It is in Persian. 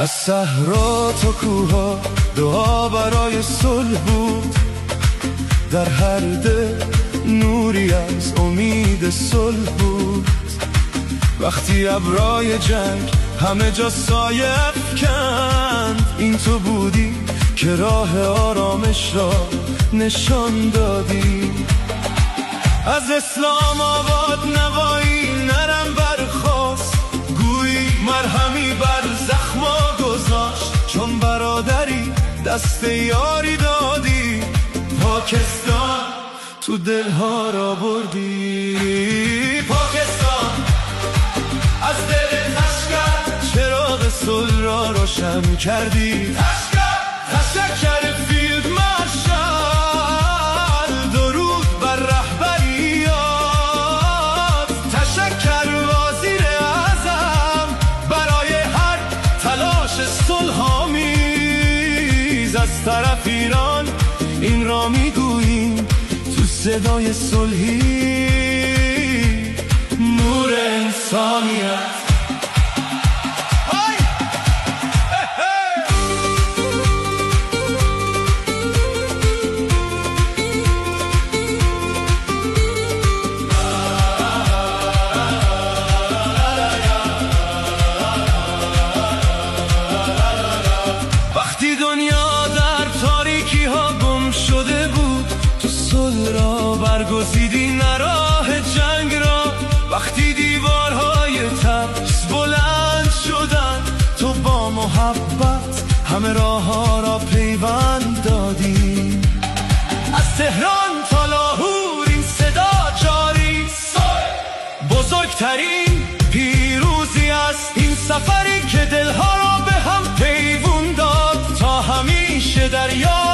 از صحرا تا کوها دعا برای صلح بود، در هر دل نوری از امید صلح بود. وقتی ابرای جنگ همه جا سایه افکند، این تو بودی که راه آرامش را نشان دادی. از اسلام آباد نوایی نرم برخاست، گویی مرهمی بر زخما گذاشت. چون برادری دست یاری دادی، پاکستان تو دلها را بردی. پاکستان از دل تشکر چراغ صلح را روشن کردی. تشکر فیلد مارشال، درود بر رهبریات. تشکر وزیر اعظم برای هر تلاش صلح‌آمیز. از طرف ایران این را میگوییم تو صدای صلحی، نور انسانیت. وقتی دنیا در تاریکی ها گم شده بود، تو صلح را برگزیدی نه راه جنگ را. وقتی دیوارهای ترس بلند شدن، تو با محبت همه راه ها را پیوند دادی. از تهران تا لاهور این صدا جاری، بزرگترین پیروزی است این سفری که دلها را به هم پیوند داد. تا همیشه در یاد